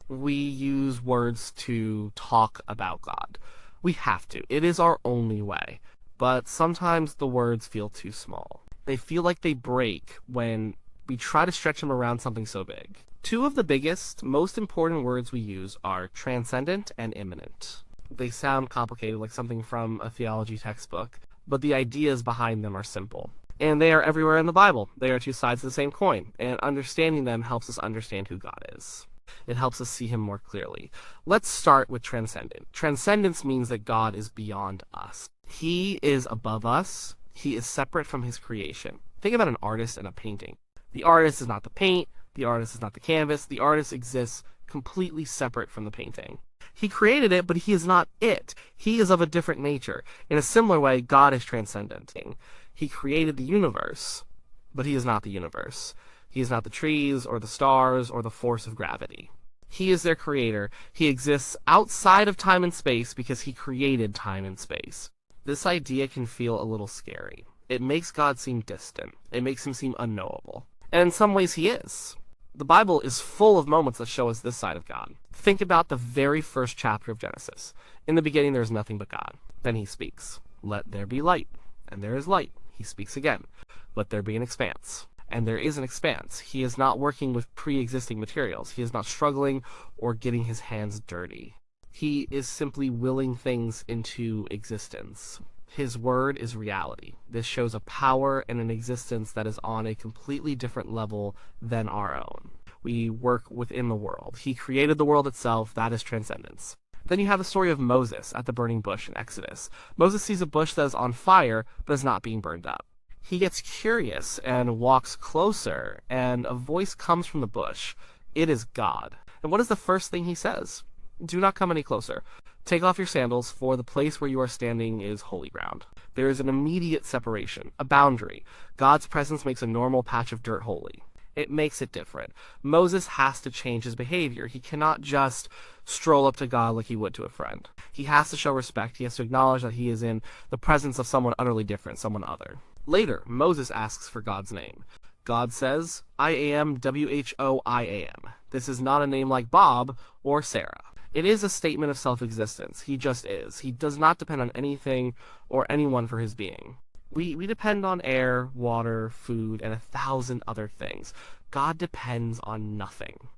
We use words to talk about God. We have to. It is our only way. But sometimes the words feel too small. They feel like they break when we try to stretch them around something so big. Two of the biggest, most important words we use are transcendent and immanent. They sound complicated, like something from a theology textbook, but the ideas behind them are simple. And they are everywhere in the Bible. They are two sides of the same coin, and understanding them helps us understand who God is. It helps us see him more clearly. Let's start with transcendent. Transcendence means that God is beyond us. He is above us. He is separate from his creation. Think about an artist and a painting. The artist is not the paint. The artist is not the canvas. The artist exists completely separate from the painting. He created it, but he is not it. He is of a different nature. In a similar way, God is transcendent. He created the universe, but he is not the universe. He is not the trees or the stars or the force of gravity. He is their creator. He exists outside of time and space because he created time and space. This idea can feel a little scary. It makes God seem distant. It makes him seem unknowable. And in some ways he is. The Bible is full of moments that show us this side of God. Think about the very first chapter of Genesis. In the beginning there is nothing but God. Then he speaks, "Let there be light." And there is light. He speaks again, "Let there be an expanse." And there is an expanse. He is not working with pre-existing materials. He is not struggling or getting his hands dirty. He is simply willing things into existence. His word is reality. This shows a power and an existence that is on a completely different level than our own. We work within the world. He created the world itself. That is transcendence. Then you have the story of Moses at the burning bush in Exodus. Moses sees a bush that is on fire, but is not being burned up. He gets curious and walks closer, and a voice comes from the bush. It is God. And what is the first thing he says? "Do not come any closer. Take off your sandals, for the place where you are standing is holy ground." There is an immediate separation, a boundary. God's presence makes a normal patch of dirt holy. It makes it different. Moses has to change his behavior. He cannot just stroll up to God like he would to a friend. He has to show respect. He has to acknowledge that he is in the presence of someone utterly different, someone other. Later, Moses asks for God's name. God says, "I am WHOIAM. This is not a name like Bob or Sarah. It is a statement of self-existence. He just is. He does not depend on anything or anyone for his being. We depend on air, water, food, and 1,000 other things. God depends on nothing.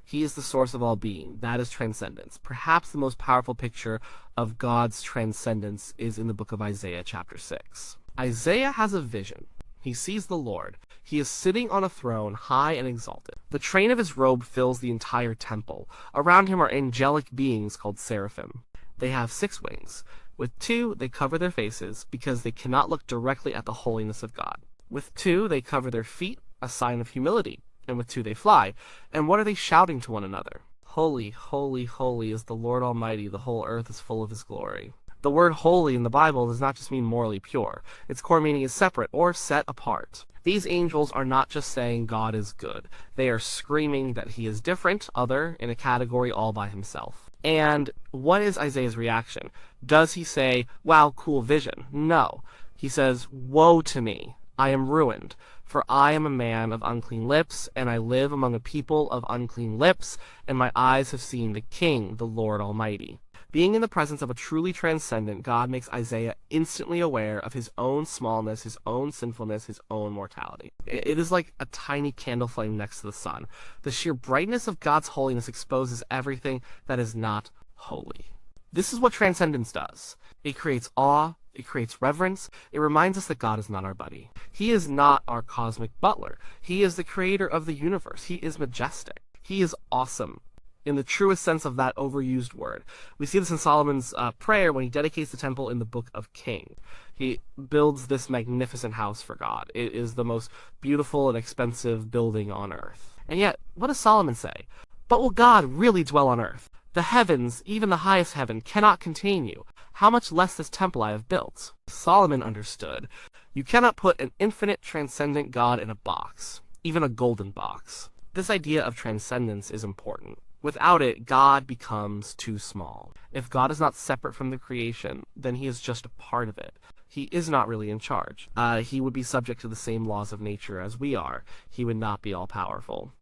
He is the source of all being. That is transcendence. Perhaps the most powerful picture of God's transcendence is in the book of Isaiah, chapter 6. Isaiah has a vision. He sees the Lord. He is sitting on a throne, high and exalted. The train of his robe fills the entire temple. Around him are angelic beings called seraphim. They have 6 wings. With 2, they cover their faces because they cannot look directly at the holiness of God. With 2, they cover their feet, a sign of humility. And with 2, they fly. And what are they shouting to one another? "Holy, holy, holy is the Lord Almighty. The whole earth is full of his glory." The word holy in the Bible does not just mean morally pure. Its core meaning is separate or set apart. These angels are not just saying God is good. They are screaming that he is different, other, in a category all by himself. And what is Isaiah's reaction? Does he say, "Wow, cool vision"? No. He says, "Woe to me. I am ruined, for I am a man of unclean lips, and I live among a people of unclean lips, and my eyes have seen the King, the Lord Almighty." Being in the presence of a truly transcendent God makes Isaiah instantly aware of his own smallness, his own sinfulness, his own mortality. It is like a tiny candle flame next to the sun. The sheer brightness of God's holiness exposes everything that is not holy. This is what transcendence does. It creates awe. It creates reverence. It reminds us that God is not our buddy. He is not our cosmic butler. He is the creator of the universe. He is majestic. He is awesome, in the truest sense of that overused word. We see this in Solomon's prayer when he dedicates the temple in the book of King. He builds this magnificent house for God. It is the most beautiful and expensive building on earth. And yet, what does Solomon say? "But will God really dwell on earth? The heavens, even the highest heaven, cannot contain you. How much less this temple I have built?" Solomon understood. You cannot put an infinite, transcendent God in a box, even a golden box. This idea of transcendence is important. Without it, God becomes too small. If God is not separate from the creation, then he is just a part of it. He is not really in charge. He would be subject to the same laws of nature as we are. He would not be all-powerful.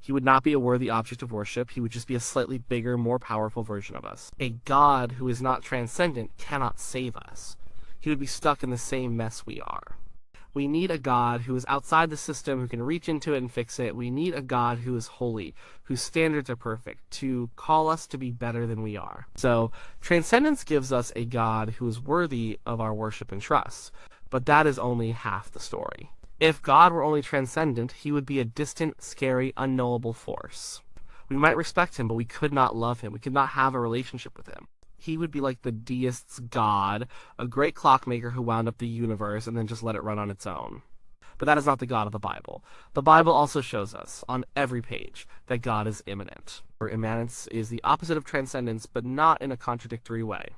He would not be a worthy object of worship. He would just be a slightly bigger, more powerful version of us. A God who is not transcendent cannot save us. He would be stuck in the same mess we are. We need a God who is outside the system, who can reach into it and fix it. We need a God who is holy, whose standards are perfect, to call us to be better than we are. So, Transcendence gives us a God who is worthy of our worship and trust. But that is only half the story. If God were only transcendent, he would be a distant, scary, unknowable force. We might respect him, but we could not love him. We could not have a relationship with him. He would be like the deists' god, a great clockmaker who wound up the universe and then just let it run on its own. But that is not the God of the Bible. The Bible also shows us, on every page, that God is immanent. Or immanence is the opposite of transcendence, but not in a contradictory way.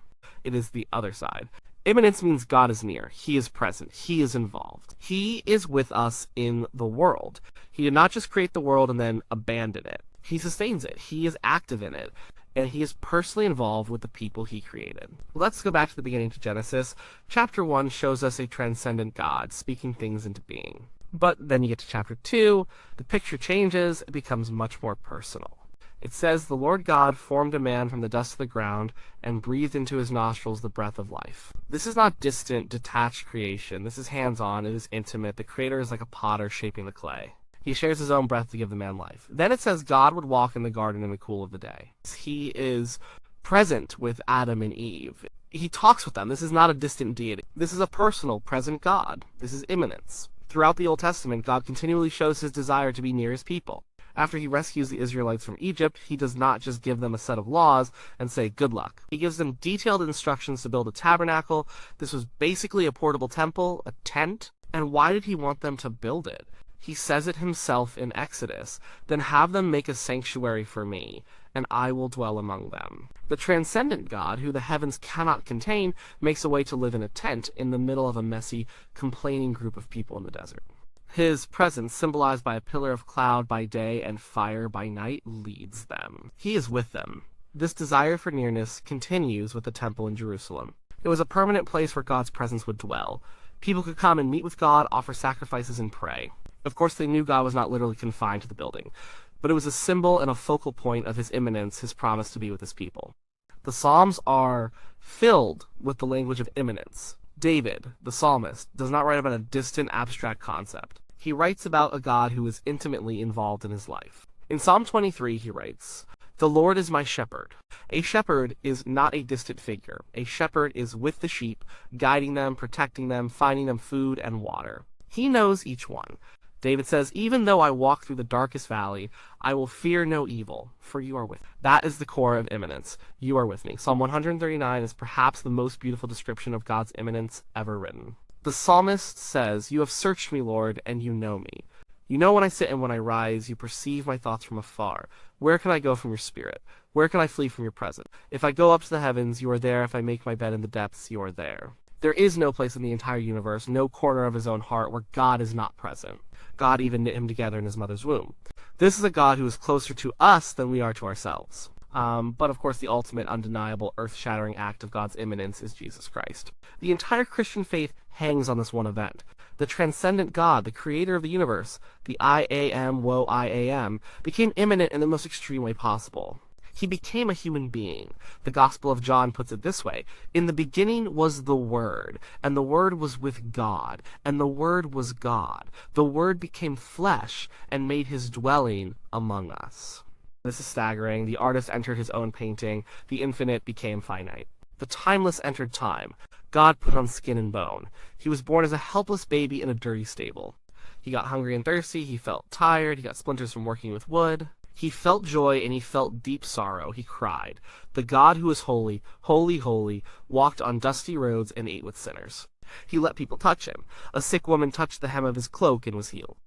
It is the other side. Immanence means God is near. He is present. He is involved. He is with us in the world. He did not just create the world and then abandon it. He sustains it. He is active in it. And he is personally involved with the people he created. Let's go back to the beginning to Genesis. Chapter 1 shows us a transcendent God speaking things into being. But then you get to chapter 2, the picture changes, it becomes much more personal. It says, "The Lord God formed a man from the dust of the ground and breathed into his nostrils the breath of life." This is not distant, detached creation. This is hands-on, it is intimate. The creator is like a potter shaping the clay. He shares his own breath to give the man life. Then it says God would walk in the garden in the cool of the day. He is present with Adam and Eve. He talks with them. This is not a distant deity. This is a personal, present God. This is immanence. Throughout the Old Testament, God continually shows his desire to be near his people. After he rescues the Israelites from Egypt, he does not just give them a set of laws and say, good luck. He gives them detailed instructions to build a tabernacle. This was basically a portable temple, a tent. And why did he want them to build it? He says it himself in Exodus, "Then have them make a sanctuary for me, and I will dwell among them." The transcendent God, who the heavens cannot contain, makes a way to live in a tent in the middle of a messy, complaining group of people in the desert. His presence, symbolized by a pillar of cloud by day and fire by night, leads them. He is with them. This desire for nearness continues with the temple in Jerusalem. It was a permanent place where God's presence would dwell. People could come and meet with God, offer sacrifices, and pray. Of course, they knew God was not literally confined to the building, but it was a symbol and a focal point of his immanence, his promise to be with his people. The Psalms are filled with the language of immanence. David, the psalmist, does not write about a distant, abstract concept. He writes about a God who is intimately involved in his life. In Psalm 23, he writes, "The Lord is my shepherd." A shepherd is not a distant figure. A shepherd is with the sheep, guiding them, protecting them, finding them food and water. He knows each one. David says, "Even though I walk through the darkest valley, I will fear no evil, for you are with me." That is the core of immanence. You are with me. Psalm 139 is perhaps the most beautiful description of God's immanence ever written. The psalmist says, "You have searched me, Lord, and you know me. You know when I sit and when I rise. You perceive my thoughts from afar. Where can I go from your spirit? Where can I flee from your presence? If I go up to the heavens, you are there. If I make my bed in the depths, you are there." There is no place in the entire universe, no corner of his own heart, where God is not present. God even knit him together in his mother's womb. This is a God who is closer to us than we are to ourselves. But of course, the ultimate, undeniable, earth-shattering act of God's immanence is Jesus Christ. The entire Christian faith hangs on this one event. The transcendent God, the creator of the universe, the I am, woe I am, became immanent in the most extreme way possible. He became a human being. The Gospel of John puts it this way: "In the beginning was the Word, and the Word was with God, and the Word was God. The Word became flesh and made his dwelling among us." This is staggering. The artist entered his own painting. The infinite became finite. The timeless entered time. God put on skin and bone. He was born as a helpless baby in a dirty stable. He got hungry and thirsty. He felt tired. He got splinters from working with wood. He felt joy and he felt deep sorrow. He cried. The God who is holy, holy, holy, walked on dusty roads and ate with sinners. He let people touch him. A sick woman touched the hem of his cloak and was healed.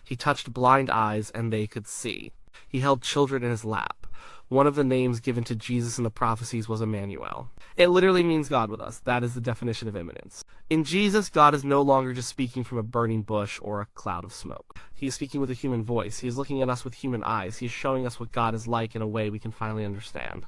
He touched blind eyes and they could see. He held children in his lap. One of the names given to Jesus in the prophecies was Emmanuel. It literally means God with us. That is the definition of immanence. In Jesus, God is no longer just speaking from a burning bush or a cloud of smoke. He is speaking with a human voice. He is looking at us with human eyes. He is showing us what God is like in a way we can finally understand.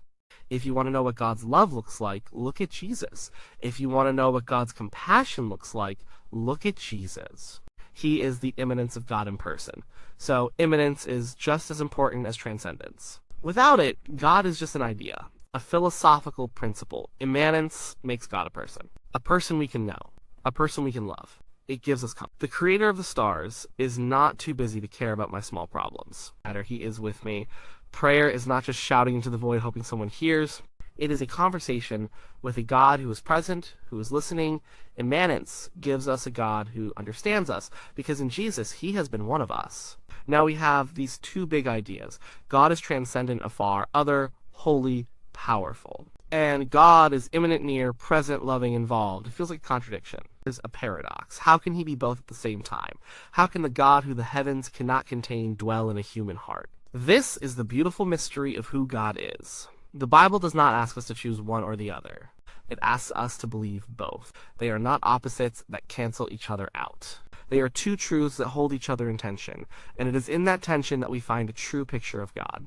If you want to know what God's love looks like, look at Jesus. If you want to know what God's compassion looks like, look at Jesus. He is the immanence of God in person. So immanence is just as important as transcendence. Without it, God is just an idea, a philosophical principle. Immanence makes God a person we can know, a person we can love. It gives us comfort. The creator of the stars is not too busy to care about my small problems. He is with me. Prayer is not just shouting into the void hoping someone hears. It is a conversation with a God who is present, who is listening. Immanence gives us a God who understands us, because in Jesus, he has been one of us. Now we have these two big ideas. God is transcendent, afar, other, holy, powerful. And God is immanent, near, present, loving, involved. It feels like a contradiction. It is a paradox. How can he be both at the same time? How can the God who the heavens cannot contain dwell in a human heart? This is the beautiful mystery of who God is. The Bible does not ask us to choose one or the other. It asks us to believe both. They are not opposites that cancel each other out. They are two truths that hold each other in tension, and it is in that tension that we find a true picture of God.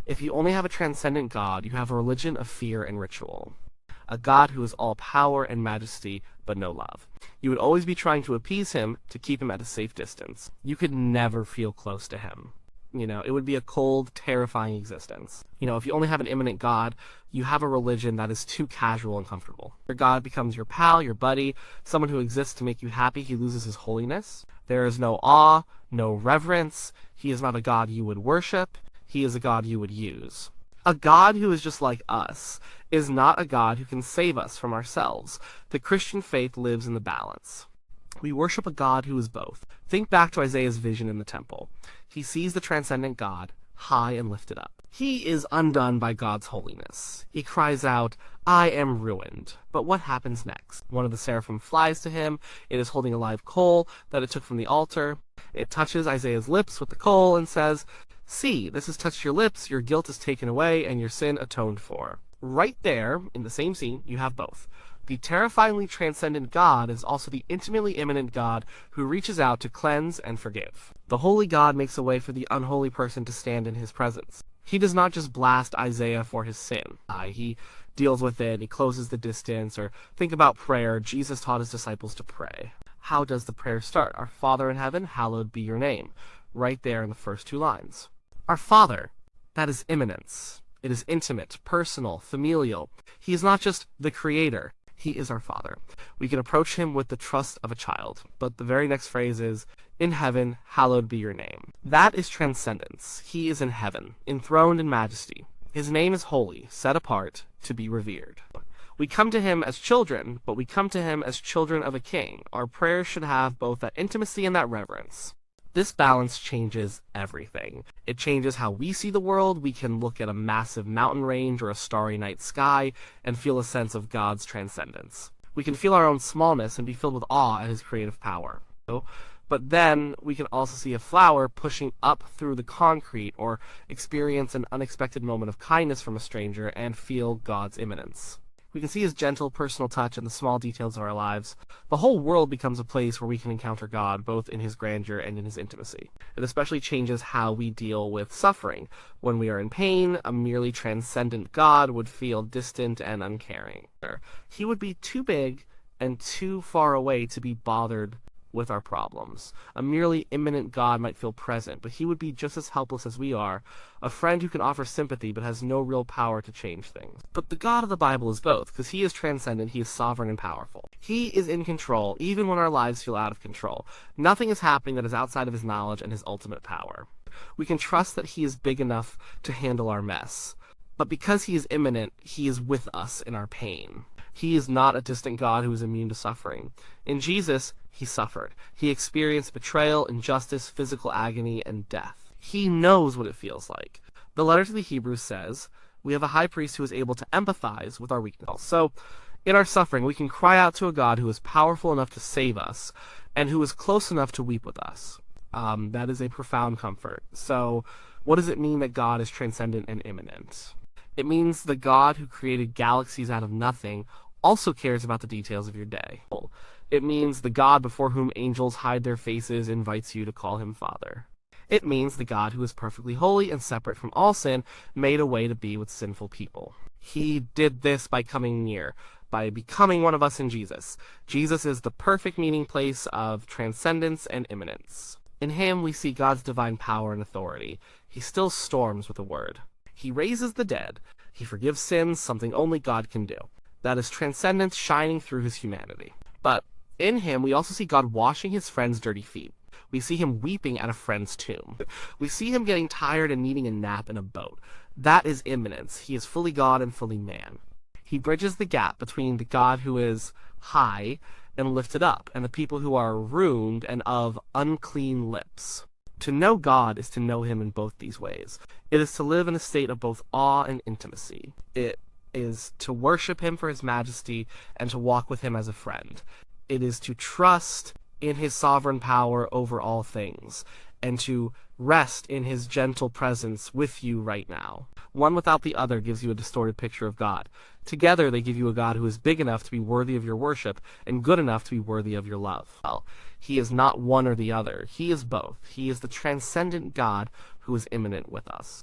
If you only have a transcendent God, you have a religion of fear and ritual. A God who is all power and majesty, but no love. You would always be trying to appease him to keep him at a safe distance. You could never feel close to him. It would be a cold, terrifying existence. If you only have an immanent God, you have a religion that is too casual and comfortable. Your God becomes your pal, your buddy, someone who exists to make you happy. He loses his holiness. There is no awe, no reverence. He is not a God you would worship. He is a God you would use. A God who is just like us is not a God who can save us from ourselves. The Christian faith lives in the balance. We worship a God who is both. Think back to Isaiah's vision in the temple. He sees the transcendent God, high and lifted up. He is undone by God's holiness. He cries out, "I am ruined." But what happens next? One of the seraphim flies to him. It is holding a live coal that it took from the altar. It touches Isaiah's lips with the coal and says, "See, this has touched your lips, your guilt is taken away, and your sin atoned for." Right there, in the same scene, you have both. The terrifyingly transcendent God is also the intimately immanent God who reaches out to cleanse and forgive. The holy God makes a way for the unholy person to stand in his presence. He does not just blast Isaiah for his sin. He deals with it, he closes the distance, or think about prayer. Jesus taught his disciples to pray. How does the prayer start? Our Father in heaven, hallowed be your name. Right there in the first two lines. Our Father, that is immanence. It is intimate, personal, familial. He is not just the creator. He is our Father. We can approach him with the trust of a child. But the very next phrase is, "In heaven, hallowed be your name." That is transcendence. He is in heaven, enthroned in majesty. His name is holy, set apart, to be revered. We come to him as children, but we come to him as children of a king. Our prayers should have both that intimacy and that reverence. This balance changes everything. It changes how we see the world. We can look at a massive mountain range or a starry night sky and feel a sense of God's transcendence. We can feel our own smallness and be filled with awe at his creative power. But then we can also see a flower pushing up through the concrete or experience an unexpected moment of kindness from a stranger and feel God's immanence. We can see his gentle personal touch in the small details of our lives. The whole world becomes a place where we can encounter God, both in his grandeur and in his intimacy. It especially changes how we deal with suffering. When we are in pain, a merely transcendent God would feel distant and uncaring. He would be too big and too far away to be bothered with our problems. A merely immanent God might feel present, but he would be just as helpless as we are, a friend who can offer sympathy but has no real power to change things. But the God of the Bible is both, because he is transcendent, he is sovereign and powerful. He is in control, even when our lives feel out of control. Nothing is happening that is outside of his knowledge and his ultimate power. We can trust that he is big enough to handle our mess. But because he is immanent, he is with us in our pain. He is not a distant God who is immune to suffering. In Jesus, he suffered. He experienced betrayal, injustice, physical agony, and death. He knows what it feels like. The letter to the Hebrews says, we have a high priest who is able to empathize with our weakness. So, in our suffering, we can cry out to a God who is powerful enough to save us, and who is close enough to weep with us. That is a profound comfort. So, what does it mean that God is transcendent and immanent? It means the God who created galaxies out of nothing also cares about the details of your day. It means the God before whom angels hide their faces invites you to call him Father. It means the God who is perfectly holy and separate from all sin made a way to be with sinful people. He did this by coming near, by becoming one of us in Jesus. Jesus is the perfect meeting place of transcendence and immanence. In him we see God's divine power and authority. He still storms with a word. He raises the dead. He forgives sins, something only God can do. That is transcendence shining through his humanity. But in him we also see God washing his friend's dirty feet. We see him weeping at a friend's tomb. We see him getting tired and needing a nap in a boat. That is immanence. He is fully God and fully man. He bridges the gap between the God who is high and lifted up, and the people who are ruined and of unclean lips. To know God is to know him in both these ways. It is to live in a state of both awe and intimacy. It is to worship him for his majesty and to walk with him as a friend. It is to trust in his sovereign power over all things, and to rest in his gentle presence with you right now. One without the other gives you a distorted picture of God. Together they give you a God who is big enough to be worthy of your worship and good enough to be worthy of your love. Well, he is not one or the other. He is both. He is the transcendent God who is immanent with us.